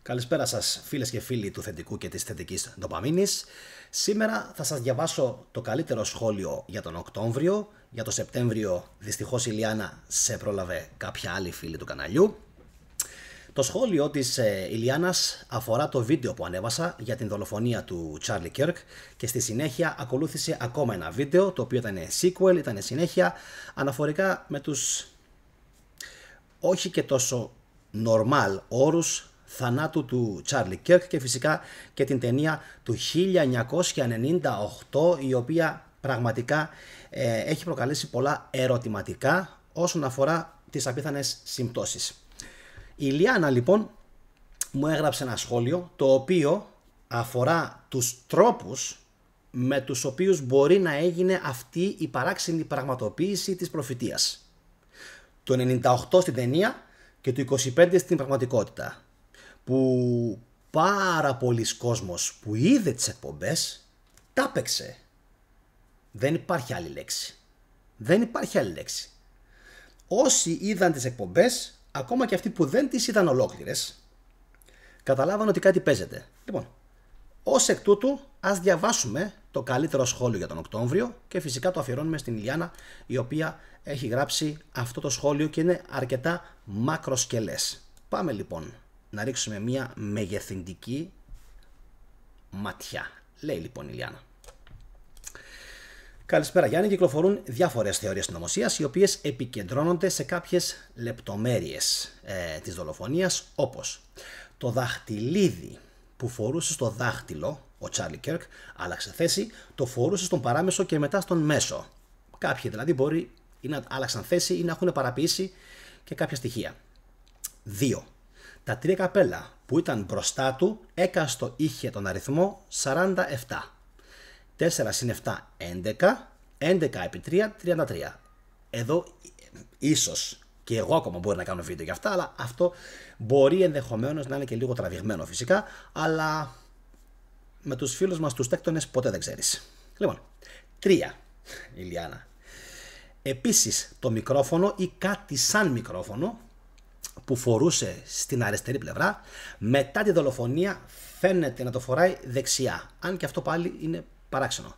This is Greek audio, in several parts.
Καλησπέρα σας φίλες και φίλοι του θετικού και της θετικής ντοπαμίνης. Σήμερα θα σας διαβάσω το καλύτερο σχόλιο για τον Οκτώβριο. Για τον Σεπτέμβριο δυστυχώς η Λιάννα σε πρόλαβε κάποια άλλη φίλη του καναλιού. Το σχόλιο της Ηλιάννας αφορά το βίντεο που ανέβασα για την δολοφονία του Charlie Kirk και στη συνέχεια ακολούθησε ακόμα ένα βίντεο το οποίο ήταν sequel, ήταν συνέχεια αναφορικά με τους όχι και τόσο normal όρους θανάτου του Charlie Kirk και φυσικά και την ταινία του 1998 η οποία πραγματικά έχει προκαλέσει πολλά ερωτηματικά όσον αφορά τις απίθανες συμπτώσεις. Η Λιάννα λοιπόν μου έγραψε ένα σχόλιο το οποίο αφορά τους τρόπους με τους οποίους μπορεί να έγινε αυτή η παράξενη πραγματοποίηση της προφητείας. Το 98 στην ταινία και το 25 στην πραγματικότητα. Που πάρα πολλοί κόσμος που είδε τις εκπομπές τα έπαιξε. Δεν υπάρχει άλλη λέξη. Δεν υπάρχει άλλη λέξη. Όσοι είδαν τις εκπομπές, ακόμα και αυτοί που δεν τις είδαν ολόκληρες, καταλάβαν ότι κάτι παίζεται. Λοιπόν, ως εκ τούτου ας διαβάσουμε το καλύτερο σχόλιο για τον Οκτώβριο και φυσικά το αφιερώνουμε στην Ηλιάννα η οποία έχει γράψει αυτό το σχόλιο και είναι αρκετά μακροσκελές. Πάμε λοιπόν να ρίξουμε μια μεγεθυντική ματιά. Λέει λοιπόν η Ηλιάννα. Καλησπέρα Γιάννη, κυκλοφορούν διάφορες θεωρίες συνωμοσίας οι οποίες επικεντρώνονται σε κάποιες λεπτομέρειες της δολοφονίας, όπως το δαχτυλίδι που φορούσε στο δάχτυλο ο Τσάρλι Κέρκ άλλαξε θέση, το φορούσε στον παράμεσο και μετά στον μέσο. Κάποιοι δηλαδή μπορεί ή να άλλαξαν θέση ή να έχουν παραποιήσει και κάποια στοιχεία. 2. Τα τρία καπέλα που ήταν μπροστά του έκαστο είχε τον αριθμό 47. 4 συν 7, 11. 11 επί 3, 33. Εδώ ίσως και εγώ ακόμα μπορεί να κάνω βίντεο για αυτά, αλλά αυτό μπορεί ενδεχομένως να είναι και λίγο τραβηγμένο φυσικά, αλλά με τους φίλους μας τους τέκτονες ποτέ δεν ξέρεις. Λοιπόν, 3. Ηλιάννα. Επίσης το μικρόφωνο ή κάτι σαν μικρόφωνο που φορούσε στην αριστερή πλευρά, μετά τη δολοφονία φαίνεται να το φοράει δεξιά, αν και αυτό πάλι είναι παράξενο.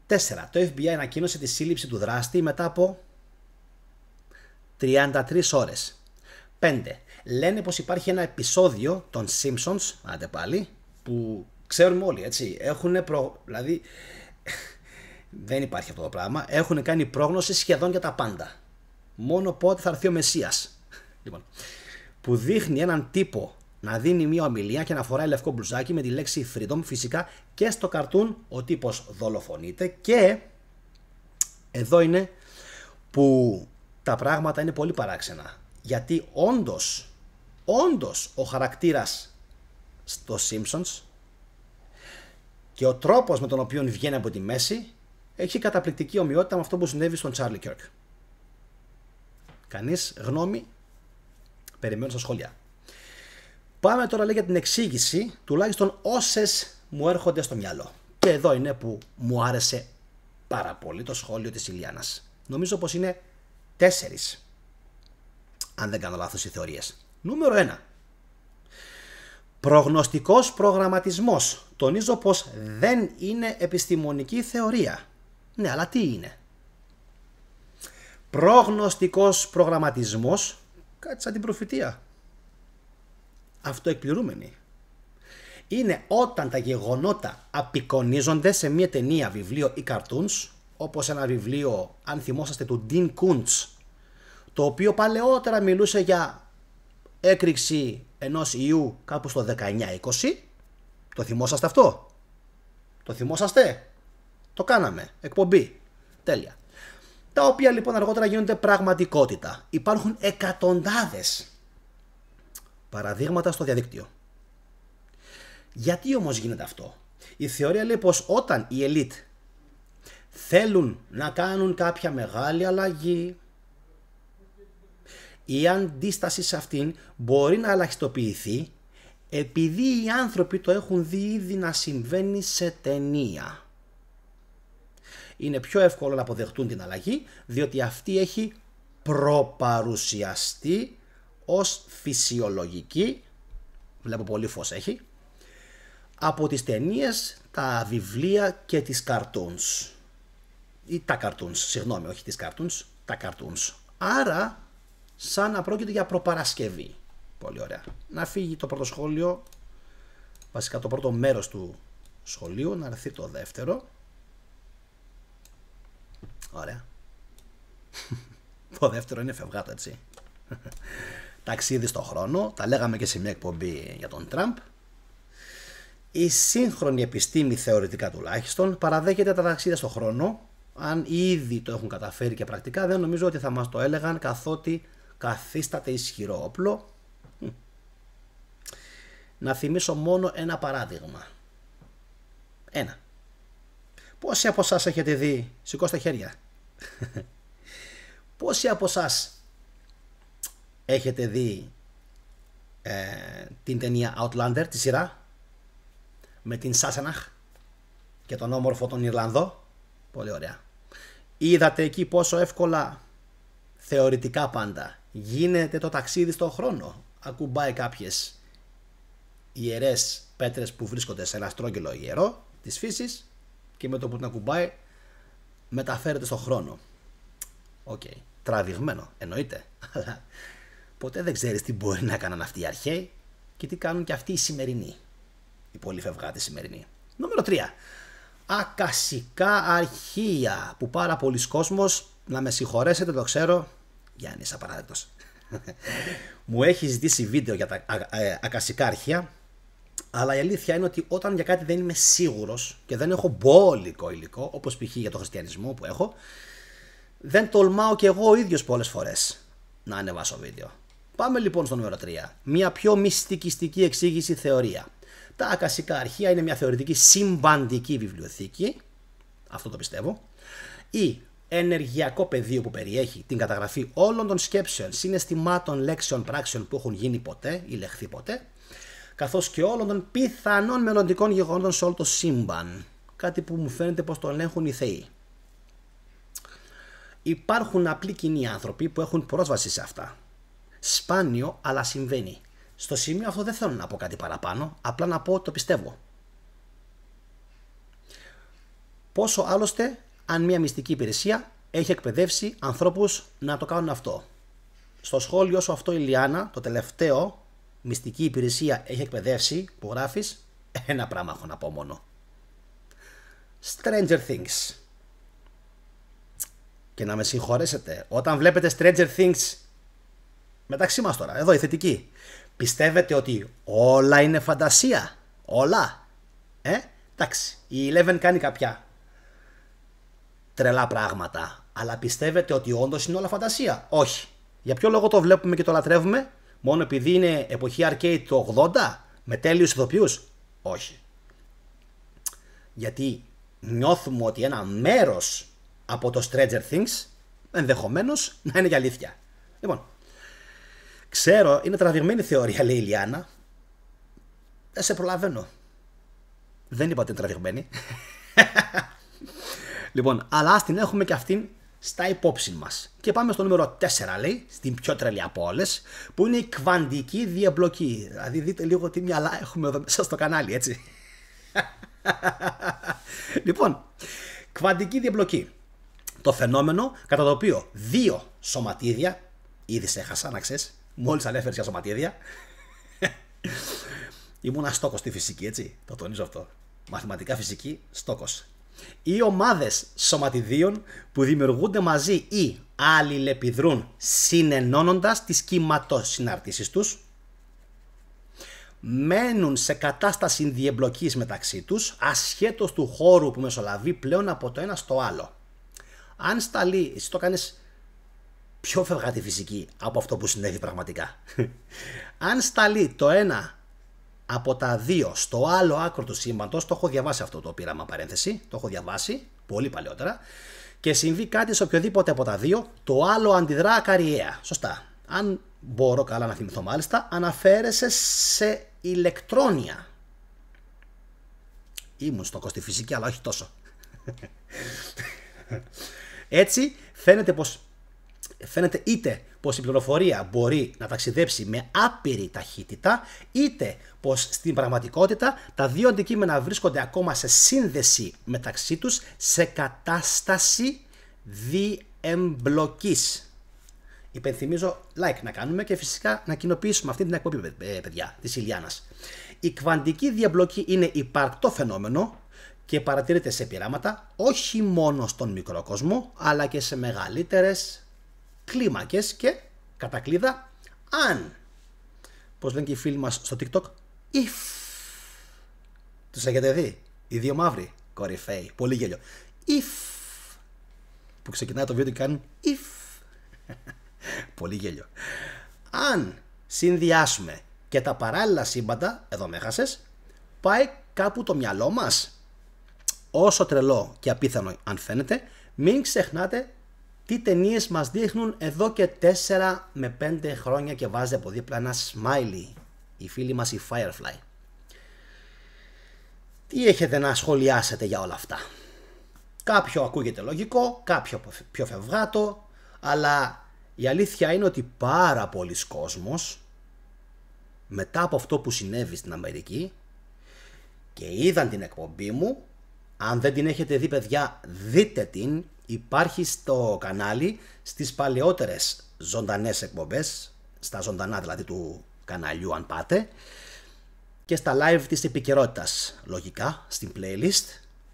4. Το FBI ανακοίνωσε τη σύλληψη του δράστη μετά από 33 ώρες. 5. Λένε πως υπάρχει ένα επεισόδιο των Simpsons, άντε πάλι, που ξέρουμε όλοι, έτσι, δηλαδή δεν υπάρχει αυτό το πράγμα, έχουν κάνει πρόγνωση σχεδόν για τα πάντα. Μόνο πότε θα έρθει ο Μεσσίας. Λοιπόν, που δείχνει έναν τύπο να δίνει μια ομιλία και να φοράει λευκό μπλουζάκι με τη λέξη freedom. Φυσικά και στο καρτούν ο τύπος δολοφονείται και εδώ είναι που τα πράγματα είναι πολύ παράξενα. Γιατί όντως ο χαρακτήρας στο Simpsons και ο τρόπος με τον οποίο βγαίνει από τη μέση έχει καταπληκτική ομοιότητα με αυτό που συνέβη στον Charlie Kirk. Κανείς γνώμη? Περιμένω στα σχόλια. Πάμε τώρα λέει για την εξήγηση, τουλάχιστον όσες μου έρχονται στο μυαλό. Και εδώ είναι που μου άρεσε πάρα πολύ το σχόλιο της Ηλιάννας. Νομίζω πως είναι 4, αν δεν κάνω λάθος οι θεωρίες. Νούμερο 1. Προγνωστικός προγραμματισμός. Τονίζω πως δεν είναι επιστημονική θεωρία. Ναι, αλλά τι είναι? Προγνωστικός προγραμματισμός, κάτι σαν την προφητεία. Αυτοεκπληρούμενη. Είναι όταν τα γεγονότα απεικονίζονται σε μια ταινία, βιβλίο ή cartoons, όπως ένα βιβλίο, αν θυμόσαστε, του Dean Koontz, το οποίο παλαιότερα μιλούσε για έκρηξη ενός ιού κάπου στο 19-20. Το θυμόσαστε αυτό? Το θυμόσαστε? Το κάναμε. Εκπομπή. Τέλεια. Τα οποία λοιπόν αργότερα γίνονται πραγματικότητα. Υπάρχουν εκατοντάδες παραδείγματα στο διαδίκτυο. Γιατί όμως γίνεται αυτό? Η θεωρία λέει πως όταν οι ελίτ θέλουν να κάνουν κάποια μεγάλη αλλαγή, η αντίσταση σε αυτήν μπορεί να ελαχιστοποιηθεί επειδή οι άνθρωποι το έχουν δει ήδη να συμβαίνει σε ταινία. Είναι πιο εύκολο να αποδεχτούν την αλλαγή διότι αυτή έχει προπαρουσιαστεί ως φυσιολογική βλέπω πολύ φως έχει, από τις ταινίες, τα βιβλία και τις cartoons. Ή τα cartoons, συγγνώμη, όχι τις cartoons, τα cartoons. Άρα, σαν να πρόκειται για προπαρασκευή. Πολύ ωραία. Να φύγει το πρώτο σχόλιο, βασικά το πρώτο μέρος του σχολείου, να έρθει το δεύτερο. Ωραία. Το δεύτερο είναι φευγάτο, έτσι. Ταξίδι στο χρόνο, τα λέγαμε και σε μια εκπομπή για τον Τραμπ. Η σύγχρονη επιστήμη, θεωρητικά τουλάχιστον, παραδέχεται τα ταξίδια στο χρόνο. Αν ήδη το έχουν καταφέρει και πρακτικά, δεν νομίζω ότι θα μας το έλεγαν, καθότι καθίσταται ισχυρό όπλο. Να θυμίσω μόνο ένα παράδειγμα. Ένα. Πόσοι από εσάς έχετε δει, σηκώστε χέρια. Πόσοι από εσάς έχετε δει την ταινία Outlander, τη σειρά, με την Σάσεναχ και τον όμορφο τον Ιρλανδό? Πολύ ωραία. Είδατε εκεί πόσο εύκολα, θεωρητικά πάντα, γίνεται το ταξίδι στον χρόνο? Ακουμπάει κάποιες ιερές πέτρες που βρίσκονται σε ένα στρόγγυλο ιερό της φύσης και με το που την ακουμπάει μεταφέρεται στον χρόνο. Οκ. Τραβηγμένο, εννοείται. Αλλά ποτέ δεν ξέρεις τι μπορεί να κάνουν αυτοί οι αρχαίοι και τι κάνουν και αυτοί οι σημερινοί. Οι πολύ φευγάτες σημερινοί. Νούμερο 3. Ακασικά αρχεία, που πάρα πολλοί κόσμος, να με συγχωρέσετε, το ξέρω, Γιάννης απαράδεκτος, μου έχει ζητήσει βίντεο για τα ακασικά αρχεία, αλλά η αλήθεια είναι ότι όταν για κάτι δεν είμαι σίγουρος και δεν έχω μπόλικο υλικό, όπως π.χ. για τον χριστιανισμό που έχω, δεν τολμάω κι εγώ ο ίδιος πολλές φορές να ανεβάσω βίντεο. Πάμε λοιπόν στο νούμερο 3. Μια πιο μυστικιστική εξήγηση, θεωρία. Τα ακασικά αρχεία είναι μια θεωρητική συμπαντική βιβλιοθήκη, αυτό το πιστεύω, ή ενεργειακό πεδίο που περιέχει την καταγραφή όλων των σκέψεων, συναισθημάτων, λέξεων, πράξεων που έχουν γίνει ποτέ ή λεχθεί ποτέ, καθώς και όλων των πιθανών μελλοντικών γεγονότων σε όλο το σύμπαν. Κάτι που μου φαίνεται πως το ελέγχουν οι θεοί. Υπάρχουν απλοί κοινοί άνθρωποι που έχουν πρόσβαση σε αυτά. Σπάνιο, αλλά συμβαίνει. Στο σημείο αυτό δεν θέλω να πω κάτι παραπάνω, απλά να πω ότι το πιστεύω. Πόσο άλλωστε αν μια μυστική υπηρεσία έχει εκπαιδεύσει ανθρώπους να το κάνουν αυτό. Στο σχόλιο σου αυτό, Ηλιάνα, το τελευταίο, μυστική υπηρεσία έχει εκπαιδεύσει, που γράφεις, ένα πράγμα έχω να πω μόνο. Stranger Things. Και να με συγχωρέσετε, όταν βλέπετε Stranger Things, μεταξύ μας τώρα, εδώ η θετική, πιστεύετε ότι όλα είναι φαντασία? Όλα? Εντάξει, η Eleven κάνει κάποια τρελά πράγματα, αλλά πιστεύετε ότι όντως είναι όλα φαντασία? Όχι. Για ποιο λόγο το βλέπουμε και το λατρεύουμε? Μόνο επειδή είναι εποχή arcade του 80 με τέλειους ηθοποιούς? Όχι. Γιατί νιώθουμε ότι ένα μέρος από το Stranger Things ενδεχομένως να είναι για αλήθεια. Λοιπόν, ξέρω, είναι τραβηγμένη θεωρία, λέει η Ιλιάνα. Δεν σε προλαβαίνω. Δεν είπα ότι είναι τραβηγμένη. Λοιπόν, αλλά ας την έχουμε και αυτήν στα υπόψη μας. Και πάμε στο νούμερο 4, λέει, στην πιο τρελή από όλες, που είναι η κβαντική διεμπλοκή. Δηλαδή δείτε λίγο τι μυαλά έχουμε εδώ μέσα στο κανάλι, έτσι. Λοιπόν, κβαντική διεμπλοκή. Το φαινόμενο κατά το οποίο δύο σωματίδια, ήδη σε έχασα να ξέρεις, μόλις ανέφερες για σωματίδια. Ήμουνα στόκος στη φυσική, έτσι, το τονίζω αυτό. Μαθηματικά φυσική, στόκος. Οι ομάδες σωματιδίων που δημιουργούνται μαζί ή αλληλεπιδρούν συνενώνοντας τις κυματοσυναρτήσεις τους, μένουν σε κατάσταση διεμπλοκής μεταξύ τους, ασχέτως του χώρου που μεσολαβεί πλέον από το ένα στο άλλο. Αν σταλεί, εσύ το κάνεις πιο φευγάτη φυσική από αυτό που συνέβη πραγματικά. Αν σταλεί το ένα από τα δύο στο άλλο άκρο του σύμπαντος, το έχω διαβάσει αυτό το πείραμα παρένθεση, το έχω διαβάσει πολύ παλαιότερα, και συμβεί κάτι σε οποιοδήποτε από τα δύο, το άλλο αντιδρά ακαριέα. Σωστά. Αν μπορώ καλά να θυμηθώ μάλιστα, αναφέρεσαι σε ηλεκτρόνια. Ήμουν στο στη φυσική, αλλά όχι τόσο. Έτσι φαίνεται είτε πως η πληροφορία μπορεί να ταξιδέψει με άπειρη ταχύτητα, είτε πως στην πραγματικότητα τα δύο αντικείμενα βρίσκονται ακόμα σε σύνδεση μεταξύ τους σε κατάσταση διεμπλοκής. Υπενθυμίζω like να κάνουμε και φυσικά να κοινοποιήσουμε αυτή την εκπομπή, παιδιά, της Ηλιάνας. Η κβαντική διεμπλοκή είναι υπαρκτό φαινόμενο και παρατηρείται σε πειράματα όχι μόνο στον μικρό κόσμο, αλλά και σε μεγαλύτερες κλίμακες και κατά κλείδα αν, πώς λένε και οι φίλοι μας στο TikTok, if. Τους έχετε δει, οι δύο μαύροι κορυφαίοι, πολύ γέλιο. If, που ξεκινάει το βίντεο και κάνουν if. Πολύ γέλιο. Αν συνδυάσουμε και τα παράλληλα σύμπαντα, εδώ με έχασες, πάει κάπου το μυαλό μας. Όσο τρελό και απίθανο αν φαίνεται, μην ξεχνάτε τι ταινίες μας δείχνουν εδώ και 4 με 5 χρόνια και βάζει από δίπλα ένα smiley, η φίλη μας η Firefly. Τι έχετε να σχολιάσετε για όλα αυτά? Κάποιο ακούγεται λογικό, κάποιο πιο φευγάτο, αλλά η αλήθεια είναι ότι πάρα πολλοί κόσμος μετά από αυτό που συνέβη στην Αμερική και είδαν την εκπομπή μου, αν δεν την έχετε δει παιδιά δείτε την, υπάρχει στο κανάλι στις παλαιότερες ζωντανές εκπομπές, στα ζωντανά δηλαδή του καναλιού αν πάτε, και στα live της επικαιρότητας λογικά στην playlist.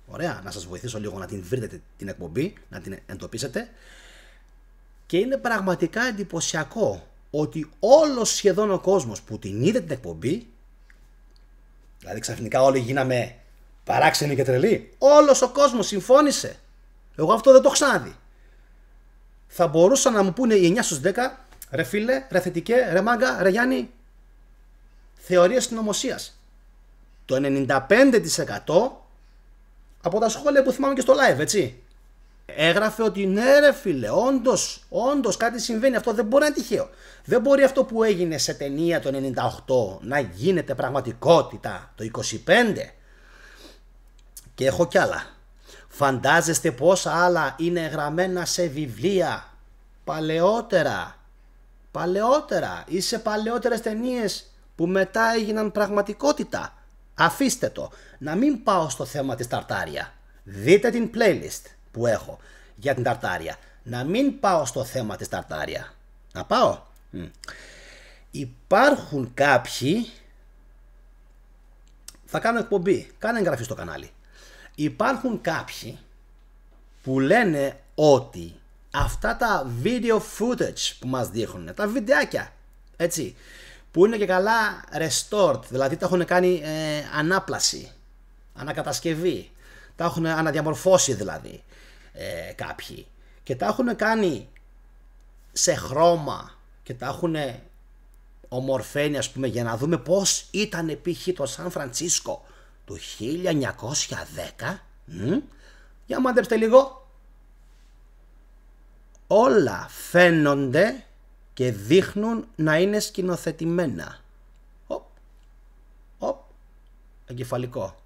Ωραία, να σας βοηθήσω λίγο να την βρείτε την εκπομπή, να την εντοπίσετε. Και είναι πραγματικά εντυπωσιακό ότι όλος σχεδόν ο κόσμος που την είδε την εκπομπή, δηλαδή ξαφνικά όλοι γίναμε παράξενοι και τρελοί, όλος ο κόσμος συμφώνησε. Εγώ αυτό δεν το έχω ξαναδεί. Θα μπορούσαν να μου πούνε οι 9 στους 10, ρε φίλε, ρε θετικέ, ρε μάγκα, ρε Γιάννη, θεωρίες συνωμοσίας. Το 95% από τα σχόλια που θυμάμαι και στο live, έτσι, έγραφε ότι ναι ρε φίλε, όντως κάτι συμβαίνει, αυτό δεν μπορεί να είναι τυχαίο. Δεν μπορεί αυτό που έγινε σε ταινία το 98 να γίνεται πραγματικότητα το 25. Και έχω κι άλλα. Φαντάζεστε πόσα άλλα είναι γραμμένα σε βιβλία παλαιότερα ή σε παλαιότερες ταινίες που μετά έγιναν πραγματικότητα. Αφήστε το. Να μην πάω στο θέμα της Ταρτάρια. Δείτε την playlist που έχω για την Ταρτάρια. Να μην πάω στο θέμα της Ταρτάρια. Να πάω. Υπάρχουν κάποιοι, θα κάνω εκπομπή, κάνε εγγραφή στο κανάλι. Υπάρχουν κάποιοι που λένε ότι αυτά τα video footage που μας δείχνουν, τα βιντεάκια, έτσι, που είναι και καλά restored, δηλαδή τα έχουν κάνει ανάπλαση, ανακατασκευή, τα έχουν αναδιαμορφώσει δηλαδή κάποιοι και τα έχουν κάνει σε χρώμα και τα έχουν ομορφαίνει, ας πούμε, για να δούμε πώς ήταν π.χ. το Σαν Φρανσίσκο το 1910. Για μάντεψτε λίγο. Όλα φαίνονται και δείχνουν να είναι σκηνοθετημένα. Εγκεφαλικό.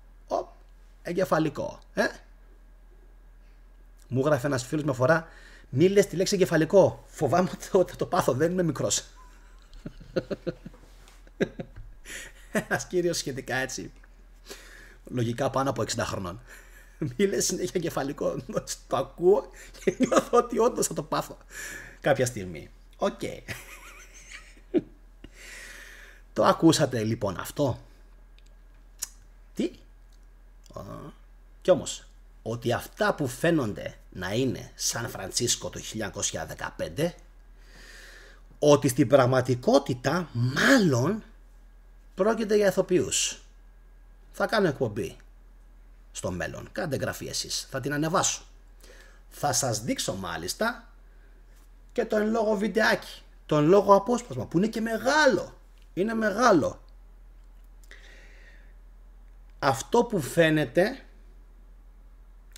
Εγκεφαλικό. Μου έγραφε ένας φίλος με φορά, μη λες τη λέξη εγκεφαλικό. Φοβάμαι ότι θα το πάθω, δεν είμαι μικρός. Ένας κύριος σχετικά έτσι, λογικά πάνω από 60 χρονών. Μη λες συνέχεια εγκεφαλικό. Το ακούω και νιώθω ότι όντως θα το πάθω κάποια στιγμή. Οκ. Το ακούσατε λοιπόν αυτό? Τι? Κι όμως, ότι αυτά που φαίνονται να είναι Σαν Φρανσίσκο το 1915, ότι στην πραγματικότητα μάλλον πρόκειται για ηθοποιούς. Θα κάνω εκπομπή στο μέλλον. Κάντε εγγραφή εσείς. Θα την ανεβάσω. Θα σας δείξω μάλιστα και το εν λόγω βιντεάκι. Το εν λόγω απόσπασμα που είναι και μεγάλο. Είναι μεγάλο. Αυτό που φαίνεται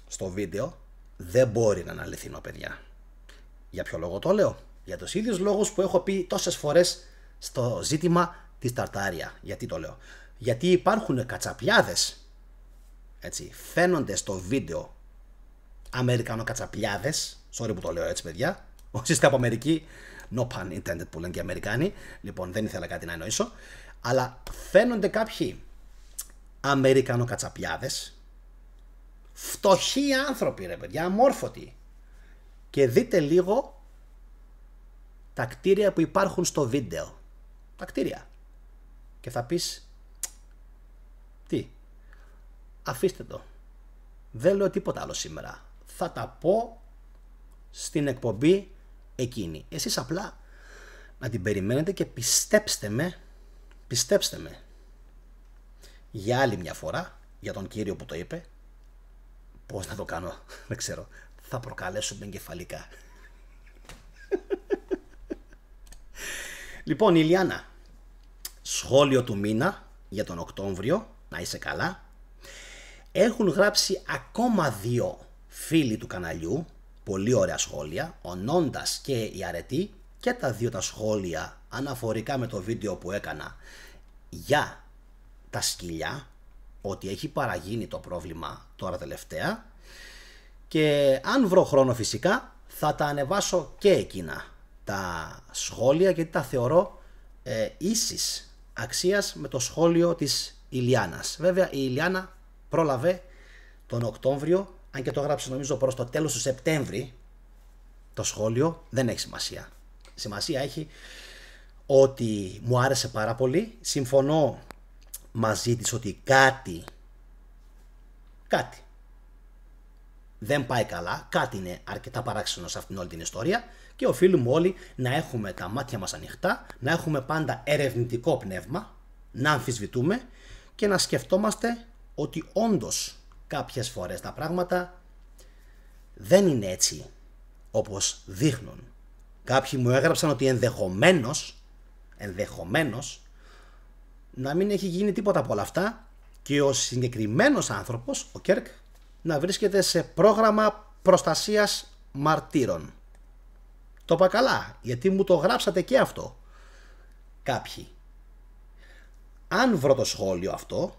στο βίντεο δεν μπορεί να είναι αληθινό, παιδιά. Για ποιο λόγο το λέω? Για τους ίδιους λόγους που έχω πει τόσες φορές στο ζήτημα της Ταρτάρια. Γιατί το λέω? Γιατί υπάρχουν κατσαπιάδες, έτσι, φαίνονται στο βίντεο Αμερικανοκατσαπιάδες, sorry που το λέω έτσι παιδιά, όσοι είστε από Αμερική No pun intended που λένε και οι Αμερικάνοι. Λοιπόν, δεν ήθελα κάτι να εννοήσω. Αλλά φαίνονται κάποιοι Αμερικανοκατσαπιάδες, φτωχοί άνθρωποι ρε παιδιά, αμόρφωτοι. Και δείτε λίγο τα κτίρια που υπάρχουν στο βίντεο. Τα κτίρια. Και θα πεις, τι, αφήστε το. Δεν λέω τίποτα άλλο σήμερα. Θα τα πω στην εκπομπή εκείνη. Εσείς απλά να την περιμένετε και πιστέψτε με, για άλλη μια φορά, για τον κύριο που το είπε, πώς να το κάνω, δεν ξέρω, θα προκαλέσουμε εγκεφαλικά. Λοιπόν, η Ηλιάνα, σχόλιο του μήνα για τον Οκτώβριο, να είσαι καλά. Έχουν γράψει ακόμα 2 φίλοι του καναλιού, πολύ ωραία σχόλια, ο Νόντας και η Αρετή, και τα 2 τα σχόλια αναφορικά με το βίντεο που έκανα για τα σκυλιά, ότι έχει παραγίνει το πρόβλημα τώρα τελευταία, και αν βρω χρόνο φυσικά θα τα ανεβάσω και εκείνα τα σχόλια, γιατί τα θεωρώ ίσης αξίας με το σχόλιο της Ηλιάνας. Βέβαια η Ηλιάνα πρόλαβε τον Οκτώβριο, αν και το έγραψε νομίζω προς το τέλος του Σεπτέμβρη το σχόλιο, δεν έχει σημασία. Σημασία έχει ότι μου άρεσε πάρα πολύ, συμφωνώ μαζί της ότι κάτι δεν πάει καλά, κάτι είναι αρκετά παράξενο σε αυτήν όλη την ιστορία, και οφείλουμε όλοι να έχουμε τα μάτια μας ανοιχτά, να έχουμε πάντα ερευνητικό πνεύμα, να αμφισβητούμε και να σκεφτόμαστε ότι όντως κάποιες φορές τα πράγματα δεν είναι έτσι όπως δείχνουν. Κάποιοι μου έγραψαν ότι ενδεχομένως να μην έχει γίνει τίποτα από όλα αυτά και ο συγκεκριμένος άνθρωπος, ο Κέρκ, να βρίσκεται σε πρόγραμμα προστασίας μαρτύρων. Το είπα καλά, γιατί μου το γράψατε και αυτό κάποιοι. Αν βρω το σχόλιο αυτό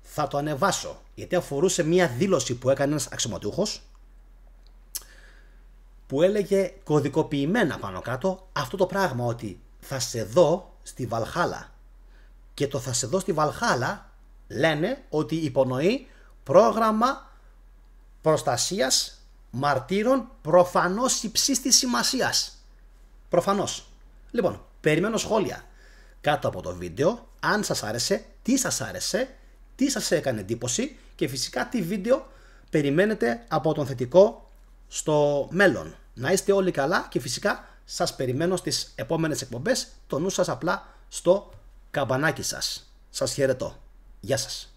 θα το ανεβάσω, γιατί αφορούσε μια δήλωση που έκανε ένας αξιωματούχος που έλεγε κωδικοποιημένα πάνω κάτω αυτό το πράγμα, ότι θα σε δω στη Βαλχάλα. Και το θα σε δω στη Βαλχάλα λένε ότι υπονοεί πρόγραμμα προστασίας μαρτύρων, προφανώς υψής της σημασίας. Προφανώς. Λοιπόν, περιμένω σχόλια κάτω από το βίντεο, αν σας άρεσε, τι σας έκανε εντύπωση και φυσικά τι βίντεο περιμένετε από τον θετικό στο μέλλον. Να είστε όλοι καλά και φυσικά σας περιμένω στις επόμενες εκπομπές, το νου σας απλά στο καμπανάκι σας. Σας χαιρετώ. Γεια σας.